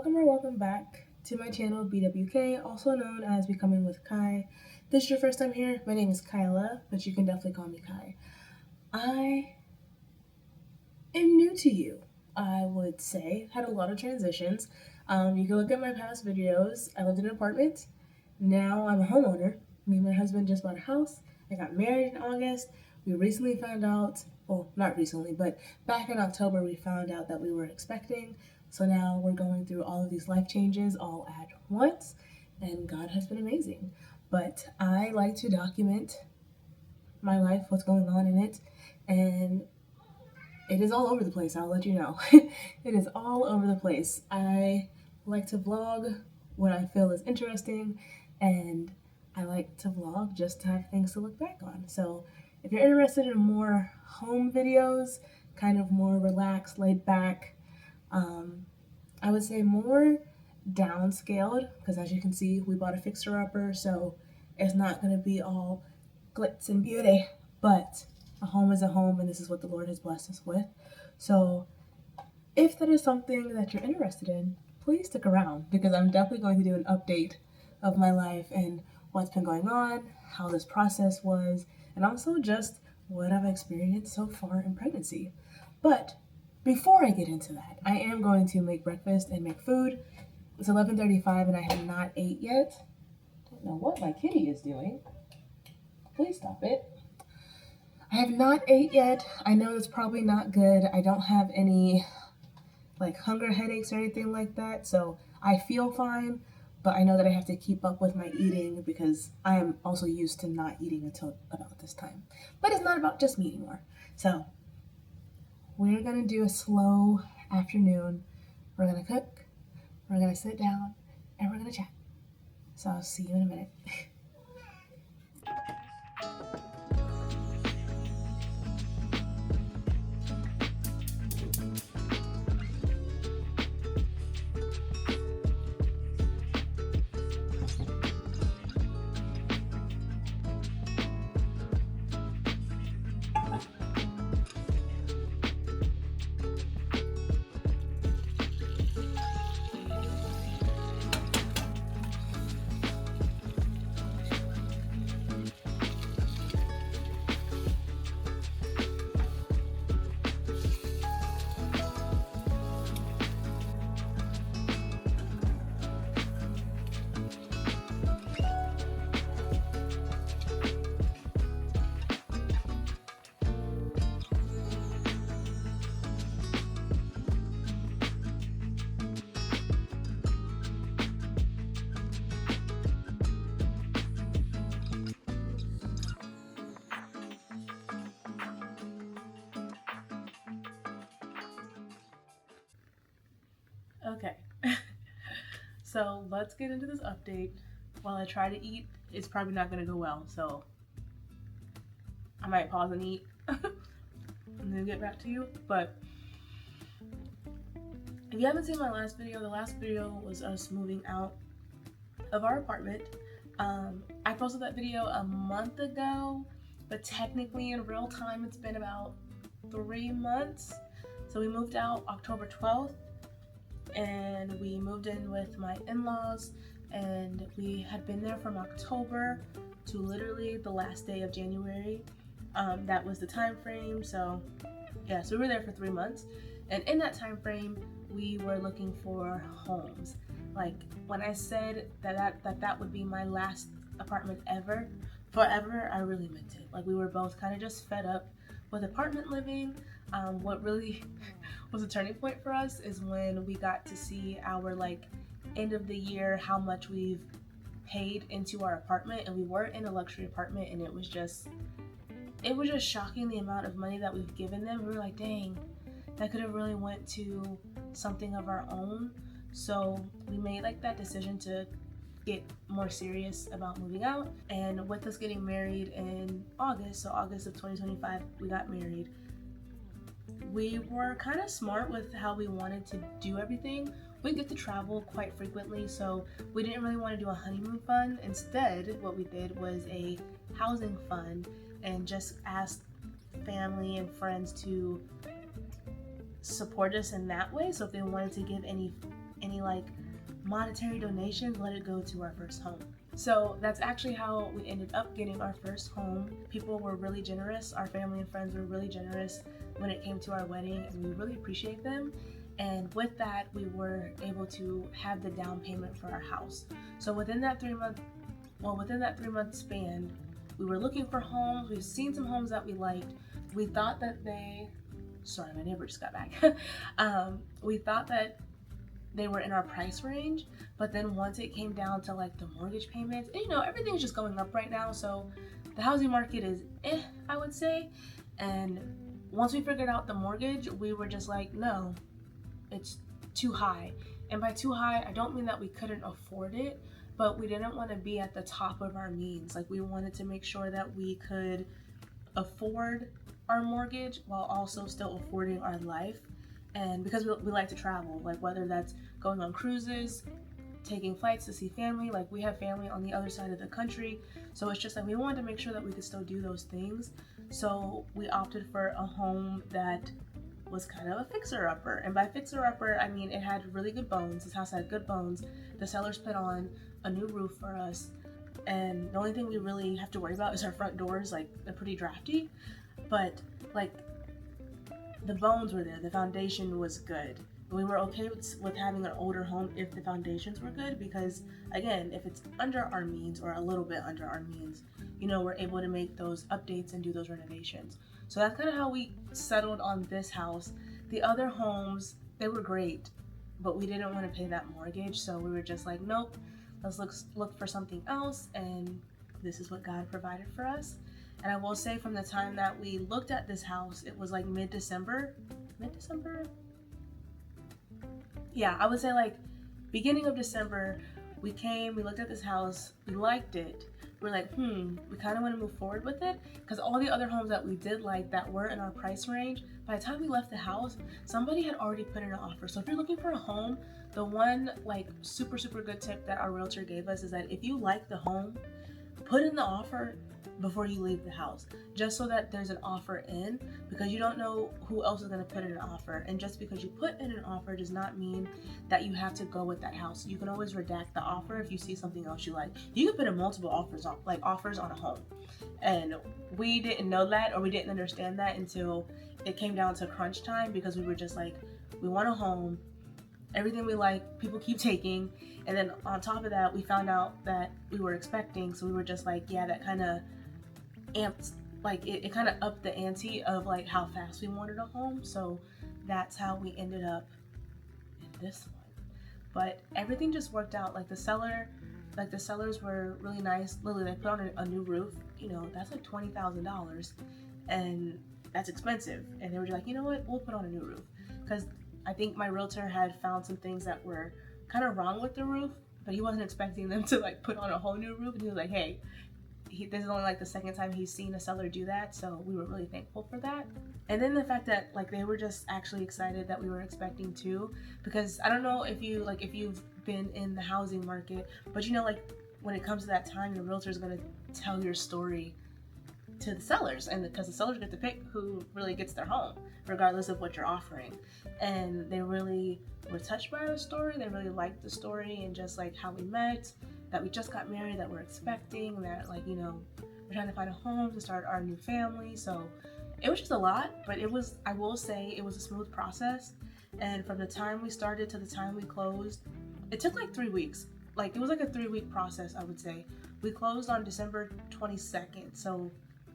Welcome back to my channel BWK, also known as Becoming with Kai. If this is your first time here, my name is Khyla, but you can definitely call me Kai. I am new to you, I would say. Had a lot of transitions. You can look at my past videos. I lived in an apartment. Now I'm a homeowner. Me and my husband just bought a house. I got married in August. We recently found out, well, not recently, but back in October, we found out that we were expecting. So now we're going through all of these life changes all at once, and God has been amazing. But I like to document my life, what's going on in it, and it is all over the place, I'll let you know. It is all over the place. I like to vlog what I feel is interesting, and I like to vlog just to have things to look back on. So if you're interested in more home videos, kind of more relaxed, laid back, I would say more downscaled, because as you can see, we bought a fixer-upper, so it's not going to be all glitz and beauty, but a home is a home, and this is what the Lord has blessed us with. So if that is something that you're interested in, please stick around, because I'm definitely going to do an update of my life and what's been going on, how this process was, and also just what I've experienced so far in pregnancy. But before I get into that, I am going to make breakfast and make food. It's 11:35 and I have not ate yet. Don't know what my kitty is doing. Please stop it. I have not ate yet. I know it's probably not good. I don't have any hunger headaches or anything like that, so I feel fine, but I know that I have to keep up with my eating because I am also used to not eating until about this time. But it's not about just me anymore. So we're gonna do a slow afternoon. We're gonna cook, we're gonna sit down, and we're gonna chat. So I'll see you in a minute. Okay, so let's get into this update. While I try to eat, it's probably not going to go well, so I might pause and eat and then get back to you. But if you haven't seen my last video, the last video was us moving out of our apartment. I posted that video a month ago, but technically in real time it's been about 3 months. So we moved out October 12th, and we moved in with my in-laws, and we had been there from October to literally the last day of January. That was the time frame. So yeah, so we were there for 3 months, and in that time frame we were looking for homes. Like when I said that would be my last apartment forever, I really meant it. Like we were both kind of just fed up with apartment living. What really was a turning point for us is when we got to see our end of the year, how much we've paid into our apartment, and we were in a luxury apartment, and it was just shocking the amount of money that we've given them. We were like, dang, that could have really went to something of our own. So we made that decision to get more serious about moving out. And with us getting married in August, so August of 2025, we got married. We were kind of smart with how we wanted to do everything. We get to travel quite frequently, so we didn't really want to do a honeymoon fund. Instead, what we did was a housing fund and just asked family and friends to support us in that way. So if they wanted to give any any like monetary donations, let it go to our first home. So that's actually how we ended up getting our first home. People were really generous. Our family and friends were really generous when it came to our wedding, and we really appreciate them. And with that, we were able to have the down payment for our house. So within that 3-month span, we were looking for homes. We've seen some homes that we liked. We thought that sorry, my neighbor just got back. We thought that they were in our price range, but then once it came down to like the mortgage payments, and everything's just going up right now, so the housing market is I would say. And once we figured out the mortgage, we were just like, no, it's too high. And by too high, I don't mean that we couldn't afford it, but we didn't want to be at the top of our means. Like, we wanted to make sure that we could afford our mortgage while also still affording our life. And because we like to travel, like whether that's going on cruises, taking flights to see family, like we have family on the other side of the country. So it's just like we wanted to make sure that we could still do those things. So we opted for a home that was kind of a fixer-upper. And by fixer-upper, I mean it had really good bones. This house had good bones. The sellers put on a new roof for us. And the only thing we really have to worry about is our front doors. Like, they're pretty drafty. But like, the bones were there, the foundation was good. We were okay with having an older home if the foundations were good, because again, if it's under our means or a little bit under our means, we're able to make those updates and do those renovations. So that's kind of how we settled on this house. The other homes, they were great, but we didn't want to pay that mortgage, so we were just like, nope, let's look for something else, and this is what God provided for us. And I will say, from the time that we looked at this house, it was like mid-December? Yeah, I would say like beginning of December, we looked at this house, we liked it. We're like, we kind of want to move forward with it, because all the other homes that we did like that were in our price range, by the time we left the house, somebody had already put in an offer. So if you're looking for a home, the one like super good tip that our realtor gave us is that if you like the home, put in the offer before you leave the house, just so that there's an offer in, because you don't know who else is going to put in an offer. And just because you put in an offer does not mean that you have to go with that house. You can always redact the offer if you see something else you like. You can put in multiple offers on a home, and we didn't know that, or we didn't understand that until it came down to crunch time, because we were just like, we want a home, everything we like, people keep taking. And then on top of that, we found out that we were expecting, so we were just like, yeah, that kind of amped, like it kind of upped the ante of like how fast we wanted a home. So that's how we ended up in this one. But everything just worked out. Like the sellers were really nice. Literally, they put on a new roof. That's like $20,000, and that's expensive. And they were just like, you know what, we'll put on a new roof, because I think my realtor had found some things that were kind of wrong with the roof, but he wasn't expecting them to like put on a whole new roof. And he was like, hey, this is only like the second time he's seen a seller do that, so we were really thankful for that. And then the fact that like they were just actually excited that we were expecting too, because I don't know if you've been in the housing market, but like when it comes to that time, your realtor is going to tell your story to the sellers, and because the sellers get to pick who really gets their home, regardless of what you're offering. And they really were touched by our story. They really liked the story, and just like how we met, that we just got married, that we're expecting, that like we're trying to find a home to start our new family. So it was just a lot, but I will say it was a smooth process. And from the time we started to the time we closed, it took like 3 weeks. Like, it was like a 3-week process, I would say. We closed on December 22nd, so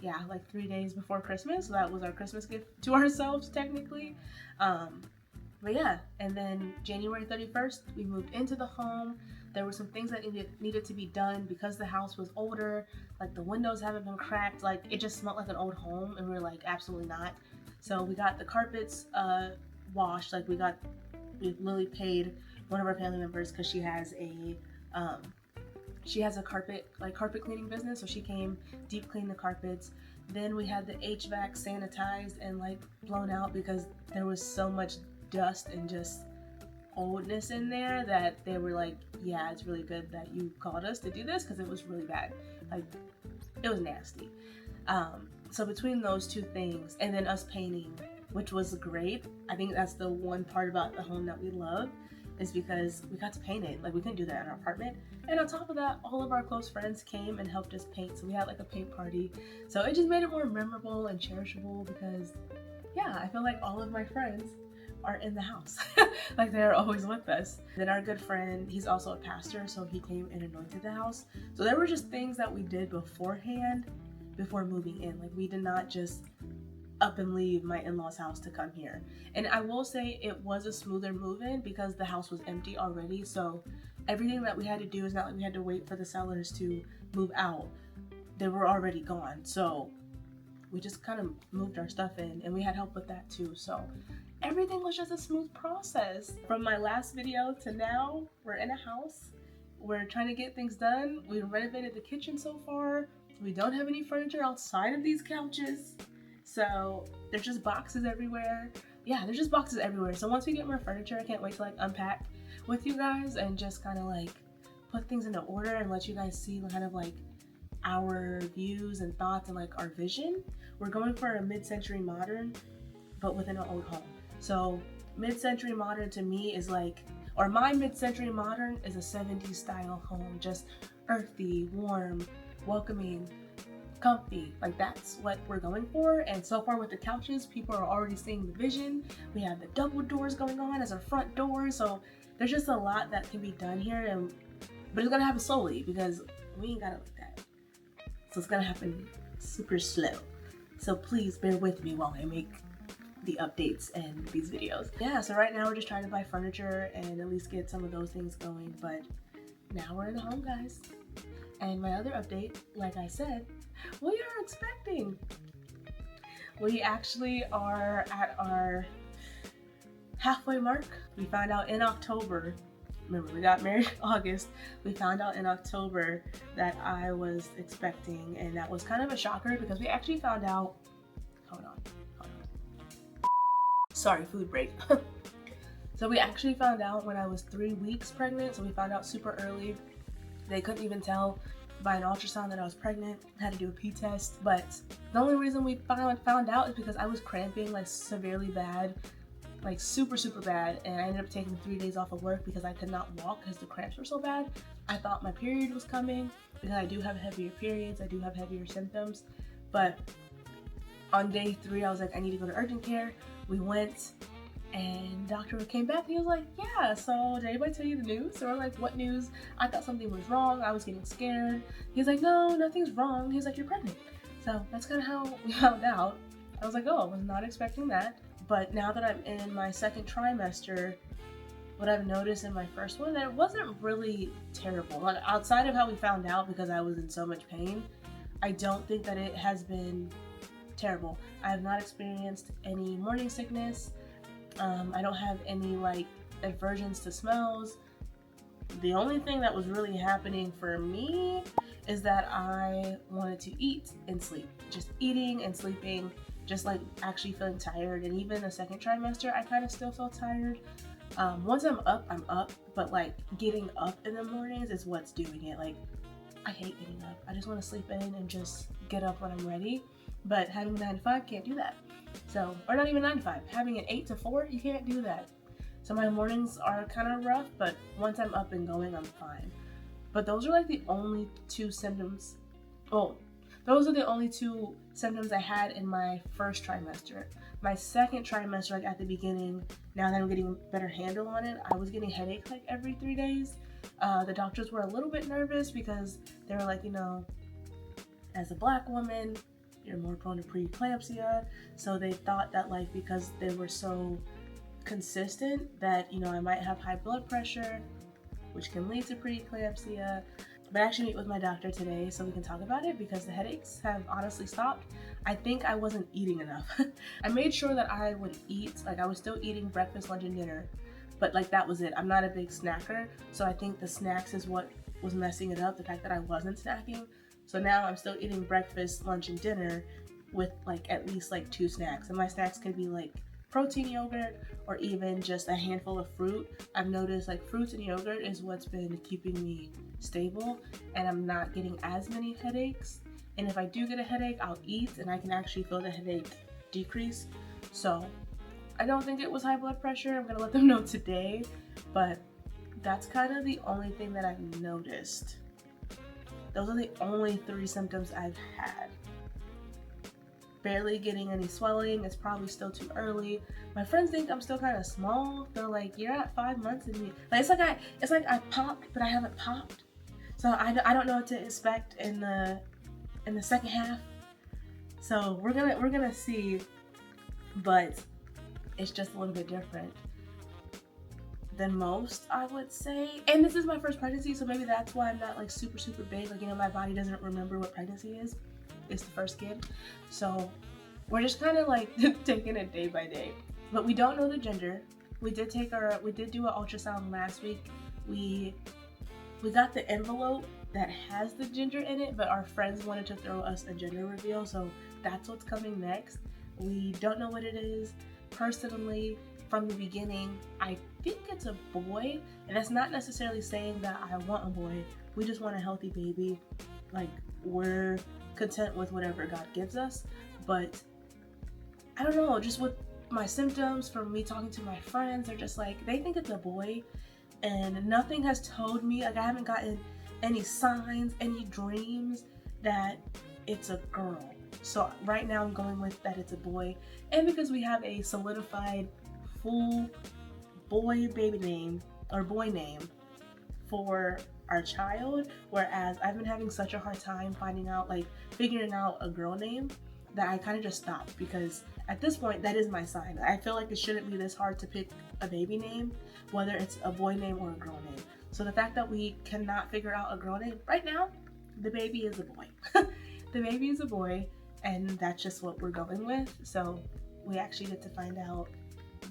yeah, like 3 days before Christmas. So that was our Christmas gift to ourselves, technically. But yeah, and then January 31st, we moved into the home. There were some things that needed to be done because the house was older. Like, the windows haven't been cracked. Like, it just smelled like an old home, and we were like, absolutely not. So we got the carpets washed. Like, we literally paid one of our family members, because she has a carpet cleaning business, so she came deep cleaned the carpets. Then we had the HVAC sanitized and like blown out, because there was so much dust and just oldness in there that they were like, yeah, it's really good that you called us to do this, because it was really bad. Like, it was nasty. So between those two things, and then us painting, which was great, I think that's the one part about the home that we love, is because we got to paint it. Like, we couldn't do that in our apartment. And on top of that, all of our close friends came and helped us paint. So we had like a paint party. So it just made it more memorable and cherishable because, yeah, I feel like all of my friends are in the house. Like, they're always with us. Then our good friend, he's also a pastor, so he came and anointed the house. So there were just things that we did beforehand before moving in. Like, we did not just up and leave my in-laws house to come here. And I will say it was a smoother move-in because the house was empty already. So everything that we had to do is not like we had to wait for the sellers to move out. They were already gone. So we just kind of moved our stuff in, and we had help with that too. So everything was just a smooth process. From my last video to now, we're in a house. We're trying to get things done. We renovated the kitchen so far. We don't have any furniture outside of these couches. So there's just boxes everywhere. Yeah, there's just boxes everywhere. So once we get more furniture, I can't wait to like unpack with you guys and just kind of like put things into order and let you guys see kind of like our views and thoughts and like our vision. We're going for a mid-century modern, but within an old home. So mid-century modern to me is like, or my mid-century modern is a 70s style home, just earthy, warm, welcoming, comfy. Like, that's what we're going for. And so far with the couches, people are already seeing the vision. We have the double doors going on as our front door. So there's just a lot that can be done here, but it's gonna happen slowly because we ain't got it like that. So it's gonna happen super slow. So please bear with me while I make the updates and these videos. Yeah, so right now we're just trying to buy furniture and at least get some of those things going. But now we're in the home, guys. And my other update, like I said, we are expecting. We actually are at our halfway mark. We found out in October. Remember, we got married in August. We found out in October that I was expecting, and that was kind of a shocker because we actually found out, hold on. Sorry, food break. So we actually found out when I was 3 weeks pregnant, so we found out super early. They couldn't even tell by an ultrasound that I was pregnant. I had to do a pee test, but the only reason we found out is because I was cramping like severely bad, like super bad, and I ended up taking 3 days off of work because I could not walk because the cramps were so bad. I thought my period was coming because I do have heavier periods, I do have heavier symptoms, but on day 3 I was like, I need to go to urgent care. We went, and doctor came back and he was like, yeah, so did anybody tell you the news? So we're like, what news? I thought something was wrong. I was getting scared. He's like, no, nothing's wrong. He's like, you're pregnant. So that's kind of how we found out. I was like, oh, I was not expecting that. But now that I'm in my second trimester, what I've noticed in my first one, that it wasn't really terrible. Like, outside of how we found out because I was in so much pain, I don't think that it has been terrible. I have not experienced any morning sickness. I don't have any like aversions to smells. The only thing that was really happening for me is that I wanted to eat and sleep. Just eating and sleeping, just like actually feeling tired. And even the second trimester, I kind of still felt tired. Once I'm up, but like getting up in the mornings is what's doing it. Like, I hate getting up. I just want to sleep in and just get up when I'm ready. But having 9 to 5 can't do that. So, or not even 9 to 5, having an 8 to 4, you can't do that. So my mornings are kind of rough, but once I'm up and going, I'm fine. But those are like the only 2 symptoms. Oh, those are the only 2 symptoms I had in my first trimester. My second trimester, like at the beginning, now that I'm getting a better handle on it, I was getting headaches like every 3 days. The doctors were a little bit nervous because they were like, you know, as a Black woman, you're more prone to preeclampsia. So they thought that like because they were so consistent that, you know, I might have high blood pressure, which can lead to preeclampsia. But I actually meet with my doctor today so we can talk about it because the headaches have honestly stopped. I think I wasn't eating enough. I made sure that I would eat, like I was still eating breakfast, lunch, and dinner, but like that was it. I'm not a big snacker, so I think the snacks is what was messing it up, the fact that I wasn't snacking. So now I'm still eating breakfast, lunch, and dinner with like at least like 2 snacks. And my snacks can be like protein yogurt or even just a handful of fruit. I've noticed like fruits and yogurt is what's been keeping me stable, and I'm not getting as many headaches. And if I do get a headache, I'll eat and I can actually feel the headache decrease. So I don't think it was high blood pressure. I'm gonna let them know today, but that's kind of the only thing that I've noticed. Those are the only 3 symptoms I've had. Barely getting any swelling. It's probably still too early. My friends think I'm still kind of small. They're like, you're at 5 months and it's like I popped, but I haven't popped. So I don't know what to expect in the second half. So we're gonna see, but it's just a little bit different than most, I would say. And this is my first pregnancy, so maybe that's why I'm not like super big. Like, you know, my body doesn't remember what pregnancy is. It's the first kid. So we're just kind of like taking it day by day. But we don't know the gender. We did do an ultrasound last week. We got the envelope that has the gender in it, but our friends wanted to throw us a gender reveal, so that's what's coming next. We don't know what it is. Personally, from the beginning, I think it's a boy, and that's not necessarily saying that I want a boy. We just want a healthy baby. Like, we're content with whatever God gives us, but I don't know, just with my symptoms from me talking to my friends, they're just like, they think it's a boy, and nothing has told me, like, I haven't gotten any signs, any dreams that it's a girl. So right now I'm going with that it's a boy, and because we have a solidified full boy baby name or boy name for our child, whereas I've been having such a hard time figuring out a girl name that I kind of just stopped, because at this point that is my sign. I feel like it shouldn't be this hard to pick a baby name, whether it's a boy name or a girl name. So the fact that we cannot figure out a girl name right now, the baby is a boy. The baby is a boy, and that's just what we're going with. So we actually get to find out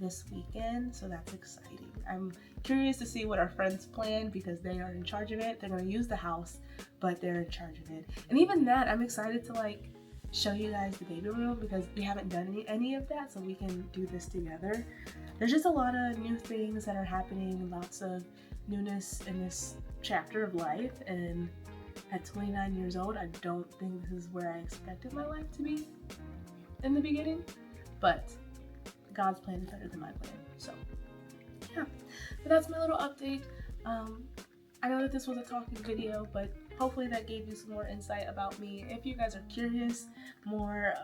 this weekend, so that's exciting. I'm curious to see what our friends plan, because they are in charge of it. They're going to use the house, but they're in charge of it. And even that, I'm excited to like show you guys the baby room, because we haven't done any of that, so we can do this together. There's just a lot of new things that are happening, lots of newness in this chapter of life, and at 29 years old, I don't think this is where I expected my life to be in the beginning, but God's plan is better than my plan. So yeah, but that's my little update. I know that this was a talking video, but hopefully that gave you some more insight about me. If you guys are curious more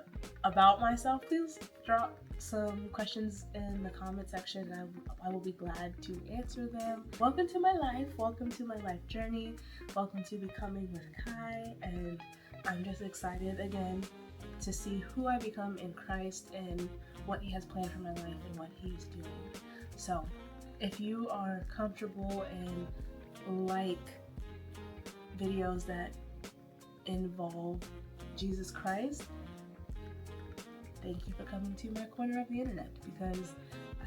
about myself, please drop some questions in the comment section. I will be glad to answer them. Welcome to my life. Welcome to my life journey. Welcome to Becoming with Khy. And I'm just excited again to see who I become in Christ and what He has planned for my life and what He's doing. So if you are comfortable and like videos that involve Jesus Christ, thank you for coming to my corner of the internet, because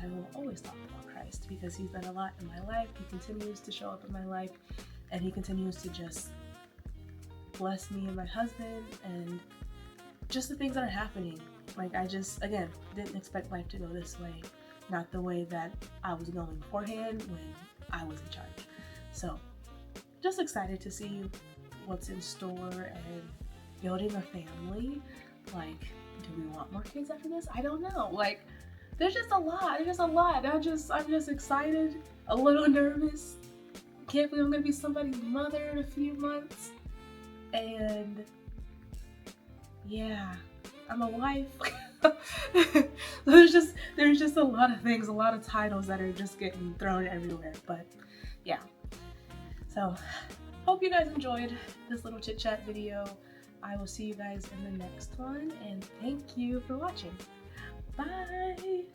I will always talk about Christ, because He's done a lot in my life. He continues to show up in my life, and He continues to just bless me and my husband and just the things that are happening. Like, I just, again, didn't expect life to go this way, not the way that I was going beforehand when I was in charge. So just excited to see what's in store and building a family. Like, do we want more kids after this? I don't know. Like, there's just a lot. I'm just excited, a little nervous. Can't believe I'm gonna be somebody's mother in a few months. And yeah, I'm a wife. there's just a lot of things, a lot of titles that are just getting thrown everywhere. But yeah. So hope you guys enjoyed this little chit chat video. I will see you guys in the next one, and thank you for watching. Bye.